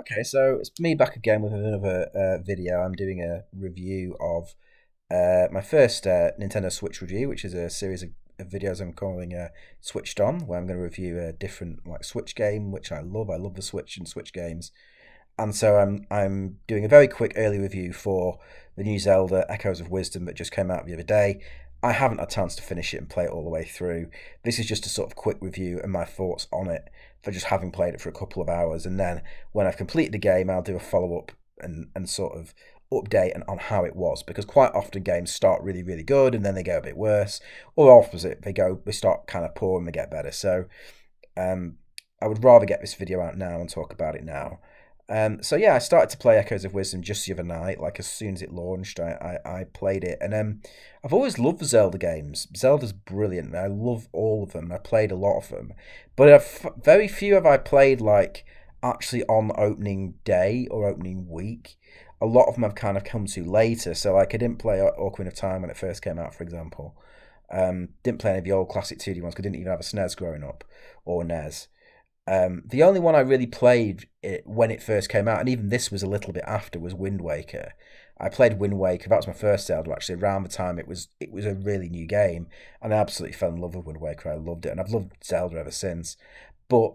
Okay, so it's me back again with another video. I'm doing a review of my first Nintendo Switch review, which is a series of videos I'm calling Switched On, where I'm going to review a different like Switch game, which I love. I love the Switch and Switch games, and so I'm doing a very quick early review for the new Zelda Echoes of Wisdom that just came out the other day. I haven't had a chance to finish it and play it all the way through. This is just a sort of quick review and my thoughts on it for just having played it for a couple of hours. And then when I've completed the game, I'll do a follow up and sort of update on how it was, because quite often games start really really good and then they go a bit worse, or opposite, they start kind of poor and they get better. So um, I would rather get this video out now and talk about it now. So yeah, I started to play Echoes of Wisdom just the other night. Like as soon as it launched, I played it, and I've always loved the Zelda games. Zelda's brilliant. I love all of them. I played a lot of them, but very few have I played like actually on opening day or opening week. A lot of them I've kind of come to later. So like I didn't play Ocarina of Time when it first came out, for example. Didn't play any of the old classic 2D ones because I didn't even have a SNES growing up, or NES. The only one I really played when it first came out, and even this was a little bit after, was Wind Waker. I played Wind Waker. That was my first Zelda, actually. Around the time it was a really new game, and I absolutely fell in love with Wind Waker. I loved it, and I've loved Zelda ever since. But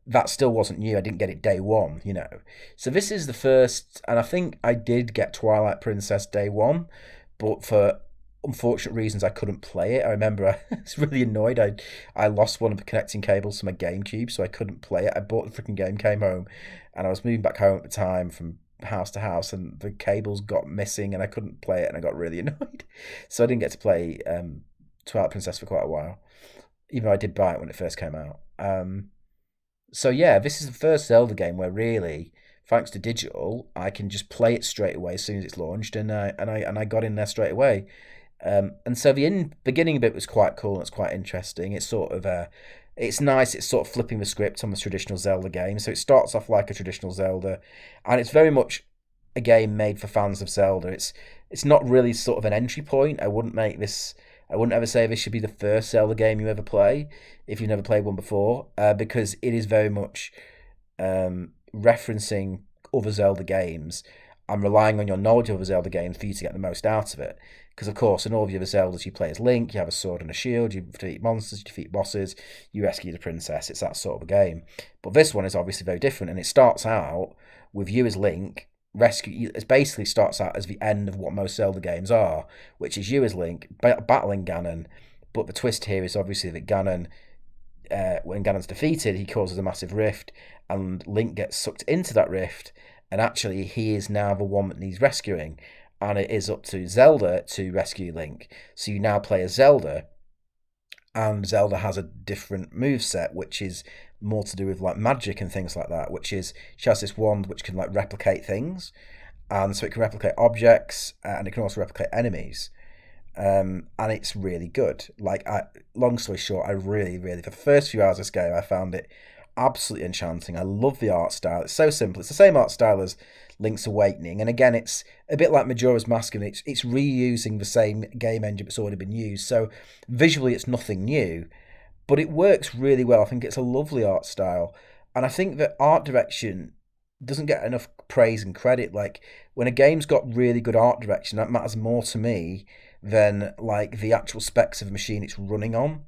that still wasn't new. I didn't get it day one, you know. So this is the first, and I think I did get Twilight Princess day one, but for unfortunate reasons I couldn't play it. I remember I was really annoyed. I lost one of the connecting cables to my GameCube, so I couldn't play it. I bought the freaking game, came home, and I was moving back home at the time from house to house, and the cables got missing, and I couldn't play it, and I got really annoyed. So I didn't get to play Twilight Princess for quite a while, even though I did buy it when it first came out. So yeah, this is the first Zelda game where really, thanks to digital, I can just play it straight away as soon as it's launched, and I got in there straight away. And so the beginning bit was quite cool and it's quite interesting. It's sort of it's nice. It's sort of flipping the script on the traditional Zelda game. So it starts off like a traditional Zelda, and it's very much a game made for fans of Zelda. It's not really sort of an entry point. I wouldn't make this. I wouldn't ever say this should be the first Zelda game you ever play if you've never played one before, because it is very much referencing other Zelda games and relying on your knowledge of other Zelda games for you to get the most out of it. Because, of course, in all of the other Zeldas, you play as Link, you have a sword and a shield, you defeat monsters, you defeat bosses, you rescue the princess. It's that sort of a game. But this one is obviously very different, and it starts out with you as Link. It basically starts out as the end of what most Zelda games are, which is you as Link battling Ganon. But the twist here is obviously that Ganon, when Ganon's defeated, he causes a massive rift, and Link gets sucked into that rift, and actually he is now the one that needs rescuing, and it is up to Zelda to rescue Link. So you now play as Zelda, and Zelda has a different move set, which is more to do with like magic and things like that. Which is she has this wand which can like replicate things, and so it can replicate objects, and it can also replicate enemies. And it's really good. Long story short, I really, really, for the first few hours of this game, I found it absolutely enchanting. I love the art style. It's so simple. It's the same art style as Link's Awakening, and again, it's a bit like Majora's Mask, and it's reusing the same game engine that's already been used. So visually, it's nothing new, but it works really well. I think it's a lovely art style, and I think that art direction doesn't get enough praise and credit. Like when a game's got really good art direction, that matters more to me than like the actual specs of the machine it's running on.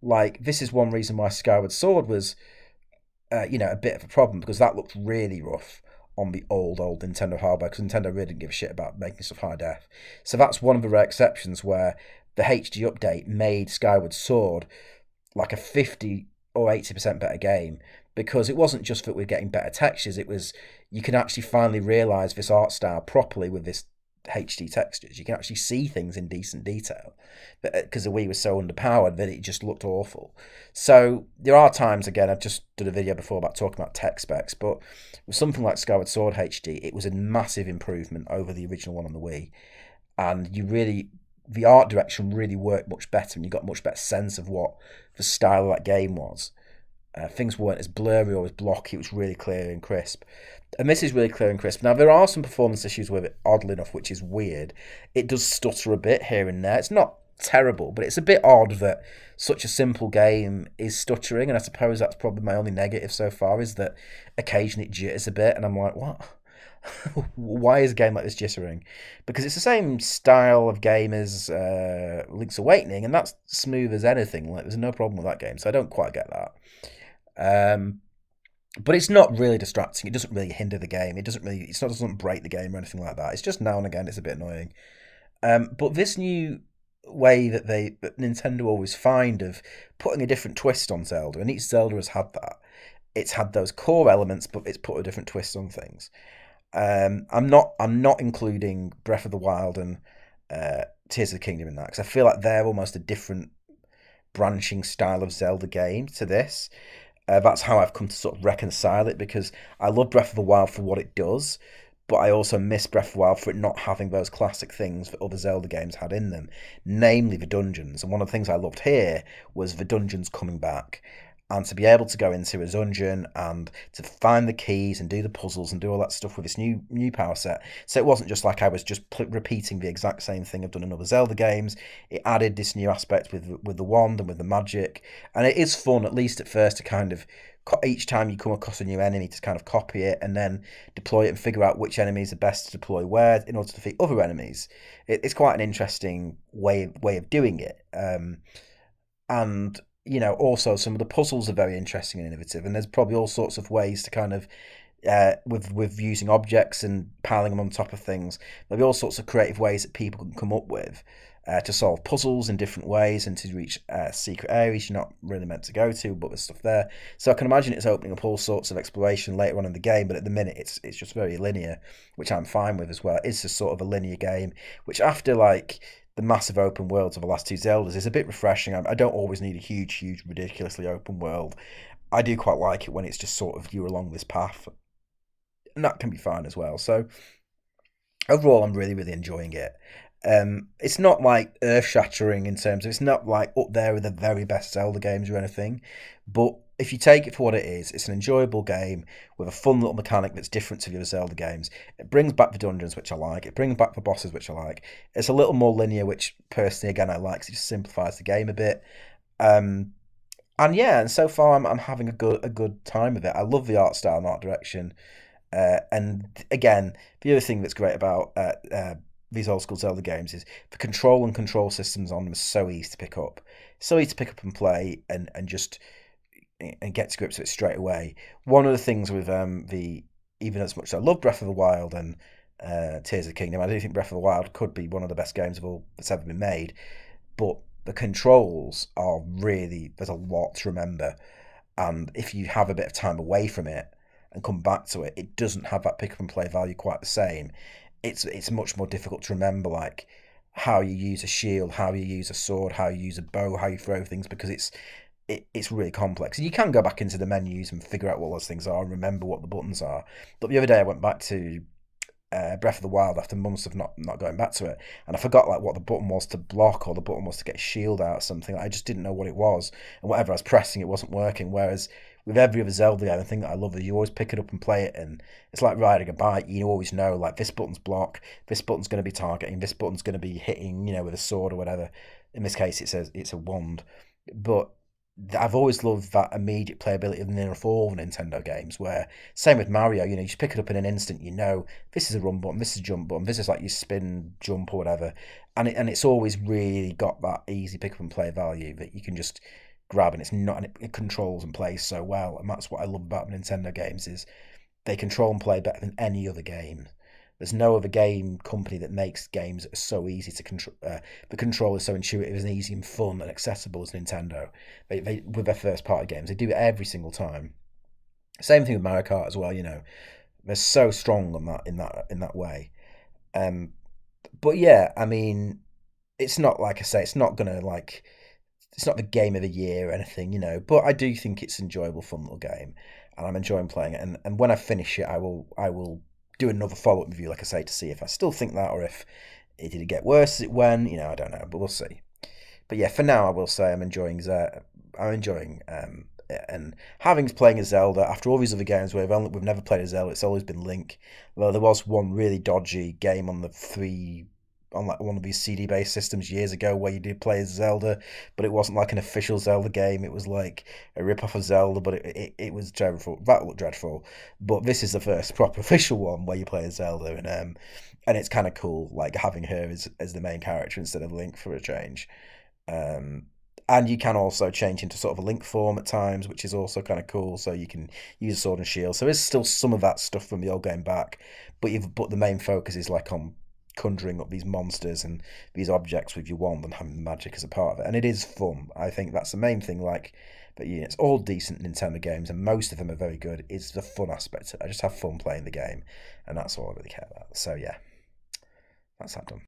Like this is one reason why Skyward Sword was a bit of a problem, because that looked really rough on the old Nintendo hardware, because Nintendo really didn't give a shit about making stuff high def. So that's one of the rare exceptions where the HD update made Skyward Sword like a 50 or 80% better game, because it wasn't just that we're getting better textures, it was you can actually finally realize this art style properly with this HD textures. You can actually see things in decent detail, because the Wii was so underpowered that it just looked awful. So there are times, again, I've just done a video before about talking about tech specs, but with something like Skyward Sword HD, it was a massive improvement over the original one on the Wii, and the art direction really worked much better, and you got a much better sense of what the style of that game was. Things weren't as blurry or as blocky. It was really clear and crisp. And this is really clear and crisp. Now, there are some performance issues with it, oddly enough, which is weird. It does stutter a bit here and there. It's not terrible, but it's a bit odd that such a simple game is stuttering, and I suppose that's probably my only negative so far is that occasionally it jitters a bit, and I'm like, what? Why is a game like this jittering? Because it's the same style of game as Link's Awakening, and that's smooth as anything. Like, there's no problem with that game, so I don't quite get that. Um, but it's not really distracting. It doesn't really hinder the game. It doesn't break the game or anything like that. It's just now and again it's a bit annoying. But this new way that Nintendo always find of putting a different twist on Zelda, and each Zelda has had that. It's had those core elements, but it's put a different twist on things. I'm not including Breath of the Wild and Tears of the Kingdom in that because I feel like they're almost a different branching style of Zelda game to this. That's how I've come to sort of reconcile it because I love Breath of the Wild for what it does, but I also miss Breath of the Wild for it not having those classic things that other Zelda games had in them, namely the dungeons. And one of the things I loved here was the dungeons coming back. And to be able to go into a dungeon and to find the keys and do the puzzles and do all that stuff with this new power set. So it wasn't just like I was just repeating the exact same thing I've done in other Zelda games. It added this new aspect with the wand and with the magic, and it is fun at least at first to kind of each time you come across a new enemy to kind of copy it and then deploy it and figure out which enemies are best to deploy where in order to defeat other enemies. It's quite an interesting way of doing it. And also some of the puzzles are very interesting and innovative, and there's probably all sorts of ways to kind of with using objects and piling them on top of things. There'll be all sorts of creative ways that people can come up with to solve puzzles in different ways and to reach secret areas you're not really meant to go to, but there's stuff there. So I can imagine it's opening up all sorts of exploration later on in the game, but at the minute it's just very linear, which I'm fine with as well. It's just sort of a linear game, which after like the massive open worlds of the last two Zeldas is a bit refreshing. I don't always need a huge, ridiculously open world. I do quite like it when it's just sort of you're along this path, and that can be fine as well. So overall, I'm really enjoying it. It's not like earth shattering in terms of it's not like up there with the very best Zelda games or anything, but if you take it for what it is, it's an enjoyable game with a fun little mechanic that's different to the other Zelda games. It brings back the dungeons, which I like. It brings back the bosses, which I like. It's a little more linear, which personally, again, I like. 'Cause it just simplifies the game a bit. Um, and yeah, and so far I'm having a good time with it. I love the art style and art direction. And again, the other thing that's great about these old school Zelda games is the control and control systems on them are so easy to pick up, so easy to pick up and play, and just and get to grips with it straight away. One of the things with the even as much as I love Breath of the Wild and Tears of the Kingdom, I do think Breath of the Wild could be one of the best games of all that's ever been made. But the controls are really there's a lot to remember, and if you have a bit of time away from it and come back to it, it doesn't have that pick up and play value quite the same. It's much more difficult to remember like how you use a shield, how you use a sword, how you use a bow, how you throw things because it's really complex. And you can go back into the menus and figure out what those things are and remember what the buttons are. But the other day I went back to Breath of the Wild after months of not going back to it, and I forgot like what the button was to block or the button was to get a shield out or something. I just didn't know what it was, and whatever I was pressing, it wasn't working. Whereas with every other Zelda game, the thing that I love is you always pick it up and play it, and it's like riding a bike. You always know like this button's block, this button's going to be targeting, this button's going to be hitting, with a sword or whatever. In this case, it's a wand, but I've always loved that immediate playability of all Nintendo games. Where same with Mario, you just pick it up in an instant. This is a run button, this is a jump button, this is like your spin jump or whatever, and it's always really got that easy pick up and play value that you can just grab, and it's not and it controls and plays so well, and that's what I love about Nintendo games is they control and play better than any other game. There's no other game company that makes games that are so easy to control. The control is so intuitive and easy and fun and accessible as Nintendo. They with their first party games, they do it every single time. Same thing with Mario Kart as well. They're so strong on that in that way. Um, but yeah, I mean, it's not like I say, it's not gonna like it's not the game of the year or anything. But I do think it's an enjoyable, fun little game, and I'm enjoying playing it. And when I finish it, I will do another follow up review, like I say, to see if I still think that or if it did get worse as it went. I don't know, but we'll see. But yeah, for now, I will say I'm enjoying I'm enjoying it. And having playing a Zelda after all these other games where we've never played a Zelda, it's always been Link. Well, there was one really dodgy game on the 3 on like one of these CD-based systems years ago where you did play as Zelda, but it wasn't like an official Zelda game. It was like a rip-off of Zelda, but it was dreadful. That looked dreadful. But this is the first proper official one where you play as Zelda, and it's kind of cool, like having her as the main character instead of Link for a change. Um, and you can also change into sort of a Link form at times, which is also kind of cool. So you can use sword and shield. So there's still some of that stuff from the old game back, but the main focus is like on conjuring up these monsters and these objects with your wand and having magic as a part of it. And it is fun. I think that's the main thing. Like, but yeah, it's all decent Nintendo games, and most of them are very good. Is the fun aspect. I just have fun playing the game, and that's all I really care about. So yeah, that's that done.